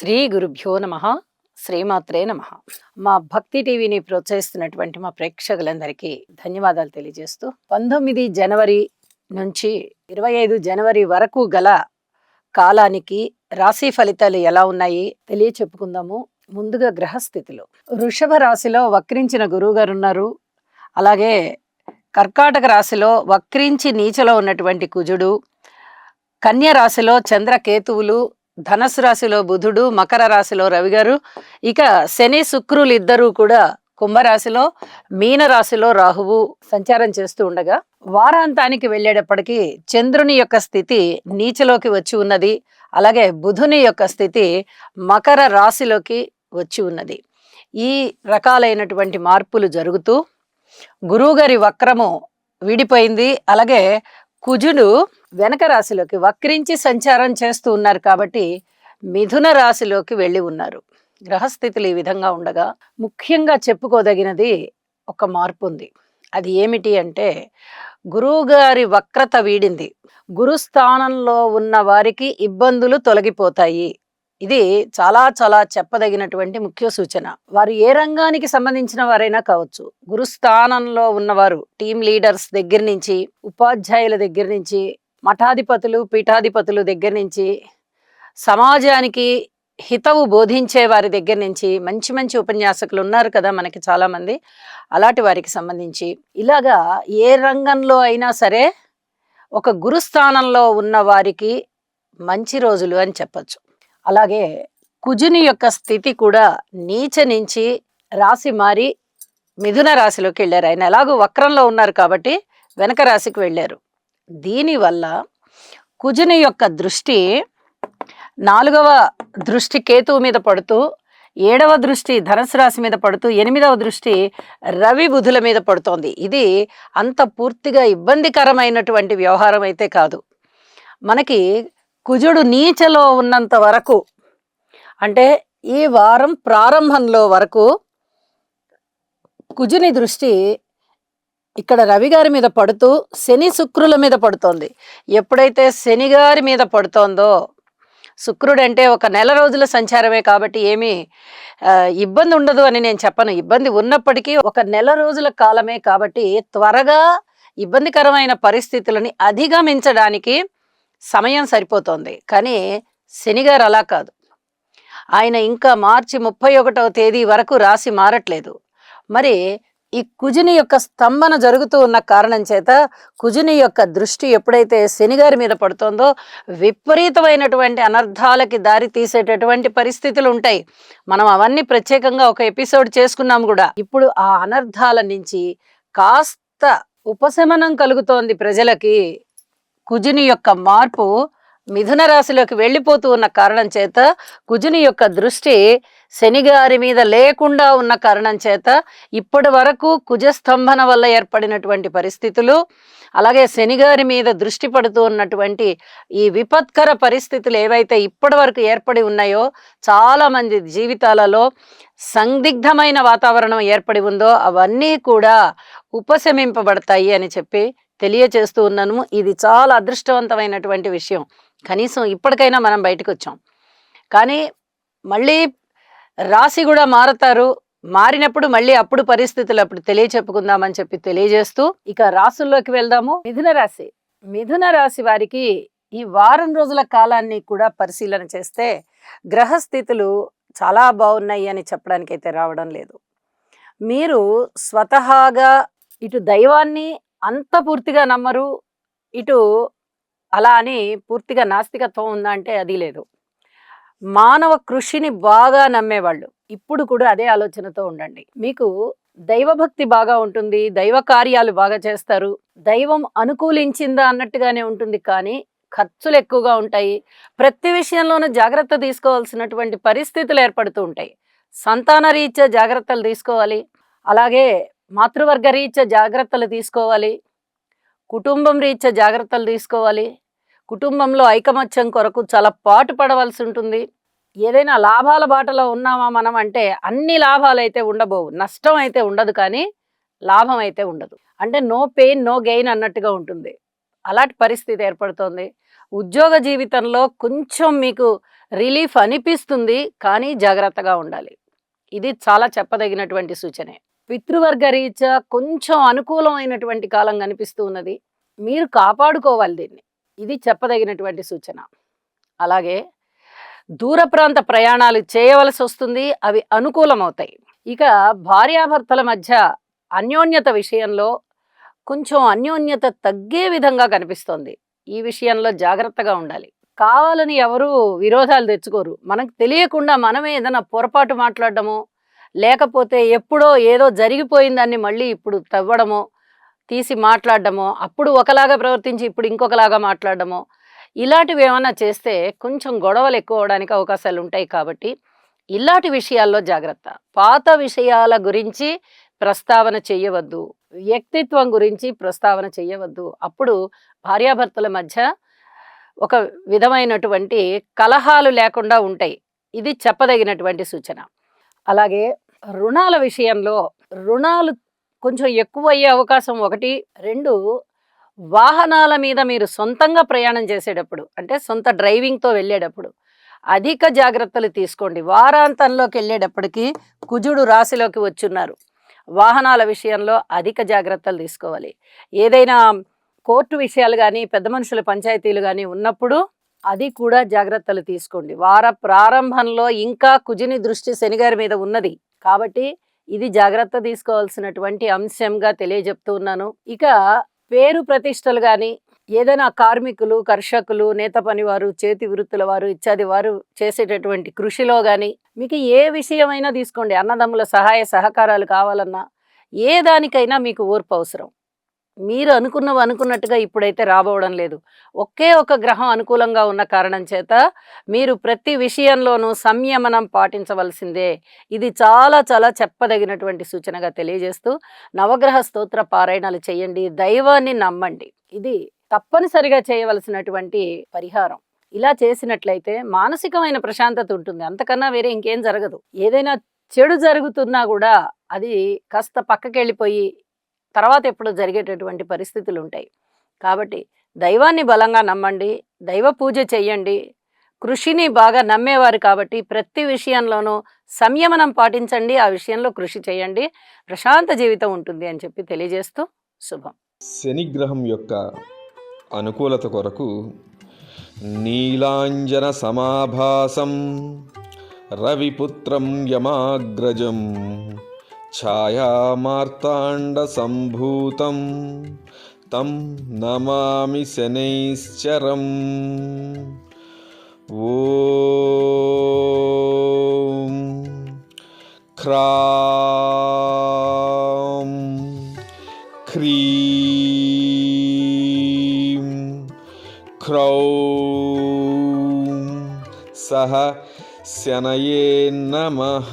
శ్రీ గురుభ్యో నమః. శ్రీమాత్రే నమః. మా భక్తి టీవీని ప్రోత్సహిస్తున్నటువంటి మా ప్రేక్షకులందరికీ ధన్యవాదాలు తెలియజేస్తూ 19 జనవరి నుంచి 25 జనవరి వరకు గల కాలానికి రాశి ఫలితాలు ఎలా ఉన్నాయి తెలియచెప్పుకుందాము. ముందుగా గ్రహస్థితులు. వృషభ రాశిలో వక్రించిన గురువు గారు ఉన్నారు. అలాగే కర్కాటక రాశిలో వక్రించి నీచలో ఉన్నటువంటి కుజుడు, కన్య రాశిలో చంద్రకేతువులు, ధనస్సు రాశిలో బుధుడు, మకర రాశిలో రవి గారు, ఇక శని శుక్రులు ఇద్దరూ కూడా కుంభరాశిలో, మీన రాశిలో రాహువు సంచారం చేస్తూ ఉండగా వారాంతానికి వెళ్ళేటప్పటికీ చంద్రుని యొక్క స్థితి నీచలోకి వచ్చి ఉన్నది. అలాగే బుధుని యొక్క స్థితి మకర రాశిలోకి వచ్చి ఉన్నది. ఈ రకాలైనటువంటి మార్పులు జరుగుతూ గురువుగారి వక్రము విడిపోయింది. అలాగే కుజుడు వెనక రాశిలోకి వక్రించి సంచారం చేస్తూ ఉన్నారు కాబట్టి మిథున రాశిలోకి వెళ్ళి ఉన్నారు. గ్రహస్థితులు ఈ విధంగా ఉండగా ముఖ్యంగా చెప్పుకోదగినది ఒక మార్పు ఉంది. అది ఏమిటి అంటే గురువు గారి వక్రత వీడింది. గురుస్థానంలో ఉన్న వారికి ఇబ్బందులు తొలగిపోతాయి. ఇది చాలా చాలా చెప్పదగినటువంటి ముఖ్య సూచన. వారు ఏ రంగానికి సంబంధించిన వారైనా కావచ్చు, గురుస్థానంలో ఉన్నవారు టీం లీడర్స్ దగ్గర నుంచి, ఉపాధ్యాయుల దగ్గర నుంచి, మఠాధిపతులు పీఠాధిపతులు దగ్గర నుంచి, సమాజానికి హితవు బోధించే వారి దగ్గర నుంచి, మంచి మంచి ఉపన్యాసకులు ఉన్నారు కదా మనకి చాలా మంది, అలాంటి వారికి సంబంధించి ఇలాగా ఏ రంగంలో అయినా సరే ఒక గురుస్థానంలో ఉన్న వారికి మంచి రోజులు అని చెప్పచ్చు. అలాగే కుజుని యొక్క స్థితి కూడా నీచ నుంచి రాశి మారి మిథున రాశిలోకి వెళ్ళారు. ఆయన ఎలాగో వక్రంలో ఉన్నారు కాబట్టి వెనక రాశికి వెళ్ళారు. దీనివల్ల కుజుని యొక్క దృష్టి 4వ దృష్టి కేతువు మీద పడుతూ, 7వ దృష్టి ధనుసు రాశి మీద పడుతూ, 8వ దృష్టి రవి బుధుల మీద పడుతోంది. ఇది అంత పూర్తిగా ఇబ్బందికరమైనటువంటి వ్యవహారం అయితే కాదు. మనకి కుజుడు నీచలో ఉన్నంత వరకు, అంటే ఈ వారం ప్రారంభంలో వరకు కుజుని దృష్టి ఇక్కడ రవి గారి మీద పడుతూ శని శుక్రుల మీద పడుతోంది. ఎప్పుడైతే శని గారి మీద పడుతోందో, శుక్రుడు అంటే ఒక నెల రోజుల సంచారమే కాబట్టి ఏమీ ఇబ్బంది ఉండదు అని నేను చెప్పను. ఇబ్బంది ఉన్నప్పటికీ ఒక నెల రోజుల కాలమే కాబట్టి త్వరగా ఇబ్బందికరమైన పరిస్థితులని అధిగమించడానికి సమయం సరిపోతుంది. కానీ శనిగారు అలా కాదు. ఆయన ఇంకా మార్చి 31వ తేదీ వరకు రాశి మారట్లేదు. మరి ఈ కుజుని యొక్క స్తంభన జరుగుతూ ఉన్న కారణం చేత కుజుని యొక్క దృష్టి ఎప్పుడైతే శనిగారి మీద పడుతుందో విపరీతమైనటువంటి అనర్థాలకి దారి తీసేటటువంటి పరిస్థితులు ఉంటాయి. మనం అవన్నీ ప్రత్యేకంగా ఒక ఎపిసోడ్ చేసుకున్నాం కూడా. ఇప్పుడు ఆ అనర్థాల నుంచి కాస్త ఉపశమనం కలుగుతోంది ప్రజలకి. కుజుని యొక్క మార్పు మిథున రాశిలోకి వెళ్ళిపోతూ ఉన్న కారణం చేత, కుజుని యొక్క దృష్టి శనిగారి మీద లేకుండా ఉన్న కారణం చేత ఇప్పటి వరకు కుజస్తంభన వల్ల ఏర్పడినటువంటి పరిస్థితులు, అలాగే శనిగారి మీద దృష్టి పడుతూ ఉన్నటువంటి ఈ విపత్కర పరిస్థితులు ఏవైతే ఇప్పటి వరకు ఏర్పడి ఉన్నాయో, చాలా మంది జీవితాలలో సందిగ్ధమైన వాతావరణం ఏర్పడి ఉందో అవన్నీ కూడా ఉపశమింపబడతాయి అని చెప్పి తెలియచేస్తూ ఉన్నాను. ఇది చాలా అదృష్టవంతమైనటువంటి విషయం. కనీసం ఇప్పటికైనా మనం బయటకు వచ్చాం. కానీ మళ్ళీ రాశి కూడా మారుతారు. మారినప్పుడు మళ్ళీ అప్పుడు పరిస్థితులు అప్పుడు తెలియచెప్పుకుందామని చెప్పి తెలియజేస్తూ ఇక రాశుల్లోకి వెళ్దాము. మిథున రాశి. మిథున రాశి వారికి ఈ వారం రోజుల కాలాన్ని కూడా పరిశీలన చేస్తే గ్రహస్థితులు చాలా బాగున్నాయి అని చెప్పడానికి అయితే రావడం లేదు. మీరు స్వతహాగా ఇటు దైవాన్ని అంత పూర్తిగా నమ్మరు, ఇటు అలా అని పూర్తిగా నాస్తికత్వం ఉందా అంటే అది లేదు. మానవ కృషిని బాగా నమ్మేవాళ్ళు ఇప్పుడు కూడా అదే ఆలోచనతో ఉండండి. మీకు దైవభక్తి బాగా ఉంటుంది, దైవ కార్యాలు బాగా చేస్తారు, దైవం అనుకూలించిందా అన్నట్టుగానే ఉంటుంది. కానీ ఖర్చులు ఎక్కువగా ఉంటాయి. ప్రతి విషయంలోనూ జాగ్రత్త తీసుకోవాల్సినటువంటి పరిస్థితులు ఏర్పడుతూ ఉంటాయి. సంతాన రీత్యా జాగ్రత్తలు తీసుకోవాలి, అలాగే మాతృవర్గ రీత్యా జాగ్రత్తలు తీసుకోవాలి, కుటుంబం రీత్యా జాగ్రత్తలు తీసుకోవాలి, కుటుంబంలో ఐకమత్యం కొరకు చాలా పాటు పడవలసి ఉంటుంది. ఏదైనా లాభాల బాటలో ఉన్నామా మనం అంటే అన్ని లాభాలు అయితే ఉండబోవు, నష్టం అయితే ఉండదు, కానీ లాభం అయితే ఉండదు. అంటే నో పెయిన్ నో గెయిన్ అన్నట్టుగా ఉంటుంది. అలాంటి పరిస్థితి ఏర్పడుతోంది. ఉద్యోగ జీవితంలో కొంచెం మీకు రిలీఫ్ అనిపిస్తుంది, కానీ జాగ్రత్తగా ఉండాలి. ఇది చాలా చెప్పదగినటువంటి సూచనే. పితృవర్గ రీత్యా కొంచెం అనుకూలమైనటువంటి కాలం కనిపిస్తూ ఉన్నది. మీరు కాపాడుకోవాలి దీన్ని. ఇది చెప్పదగినటువంటి సూచన. అలాగే దూర ప్రాంత ప్రయాణాలు చేయవలసొస్తుంది. అవి అనుకూలమవుతాయి. ఇక భార్యాభర్తల మధ్య అన్యోన్యత విషయంలో కొంచెం అన్యోన్యత తగ్గే విధంగా కనిపిస్తోంది. ఈ విషయంలో జాగ్రత్తగా ఉండాలి. కావాలని ఎవరు విరోధాలు తెచ్చుకోరు. మనకు తెలియకుండా మనమే ఏదైనా పొరపాటు మాట్లాడడమో, లేకపోతే ఎప్పుడో ఏదో జరిగిపోయిందాన్ని మళ్ళీ ఇప్పుడు తవ్వడమో, తీసి మాట్లాడడమో, అప్పుడు ఒకలాగా ప్రవర్తించి ఇప్పుడు ఇంకొకలాగా మాట్లాడడమో, ఇలాంటివి ఏమన్నా చేస్తే కొంచెం గొడవలు ఎక్కువ అవడానికి అవకాశాలు ఉంటాయి. కాబట్టి ఇలాంటి విషయాల్లో జాగ్రత్త. పాత విషయాల గురించి ప్రస్తావన చెయ్యవద్దు. వ్యక్తిత్వం గురించి ప్రస్తావన చెయ్యవద్దు. అప్పుడు భార్యాభర్తల మధ్య ఒక విధమైనటువంటి కలహాలు లేకుండా ఉంటాయి. ఇది చెప్పదగినటువంటి సూచన. అలాగే రుణాల విషయంలో రుణాలు కొంచెం ఎక్కువయ్యే అవకాశం 1. 2 వాహనాల మీద మీరు సొంతంగా ప్రయాణం చేసేటప్పుడు, అంటే సొంత డ్రైవింగ్తో వెళ్ళేటప్పుడు అధిక జాగ్రత్తలు తీసుకోండి. వారాంతంలోకి వెళ్ళేటప్పటికి కుజుడు రాశిలోకి వచ్చున్నారు. వాహనాల విషయంలో అధిక జాగ్రత్తలు తీసుకోవాలి. ఏదైనా కోర్టు విషయాలు కానీ, పెద్ద మనుషుల పంచాయతీలు కానీ ఉన్నప్పుడు అది కూడా జాగ్రత్తలు తీసుకోండి. వార ప్రారంభంలో ఇంకా కుజుని దృష్టి శనిగారి మీద ఉన్నది కాబట్టి ఇది జాగ్రత్త తీసుకోవాల్సినటువంటి అంశంగా తెలియజెప్తూ ఉన్నాను. ఇక పేరు ప్రతిష్టలు కానీ, ఏదైనా కార్మికులు, కర్షకులు, నేత పనివారు, చేతి వృత్తుల వారు ఇత్యాది వారు చేసేటటువంటి కృషిలో కానీ మీకు ఏ విషయమైనా తీసుకోండి. అన్నదమ్ముల సహాయ సహకారాలు కావాలన్నా, ఏ దానికైనా మీకు ఓర్పు అవసరం. మీరు అనుకున్నట్టుగా ఇప్పుడైతే రాబోవడం లేదు. ఒకే ఒక గ్రహం అనుకూలంగా ఉన్న కారణం చేత మీరు ప్రతి విషయంలోనూ సంయమనం పాటించవలసిందే. ఇది చాలా చాలా చెప్పదగినటువంటి సూచనగా తెలియజేస్తూ నవగ్రహ స్తోత్ర పారాయణాలు చేయండి. దైవాన్ని నమ్మండి. ఇది తప్పనిసరిగా చేయవలసినటువంటి పరిహారం. ఇలా చేసినట్లయితే మానసికమైన ప్రశాంతత ఉంటుంది. అంతకన్నా వేరే ఇంకేం జరగదు. ఏదైనా చెడు జరుగుతున్నా కూడా అది కాస్త పక్కకెళ్ళిపోయి తర్వాత ఎప్పుడు జరిగేటటువంటి పరిస్థితులు ఉంటాయి. కాబట్టి దైవాన్ని బలంగా నమ్మండి. దైవ పూజ చెయ్యండి. కృషిని బాగా నమ్మేవారు కాబట్టి ప్రతి విషయంలోనూ సంయమనం పాటించండి. ఆ విషయంలో కృషి చేయండి. ప్రశాంత జీవితం ఉంటుంది అని చెప్పి తెలియజేస్తూ శుభం. శని గ్రహం యొక్క అనుకూలత కొరకు నీలాంజన సమాభాసం రవిపుత్రం యమాగ్రజం ఛాయామార్తాండ సంభూతం తం నమామి శనైశ్చరం. ఓం క్రాం క్రీం క్రౌం సహ శనయే నమః.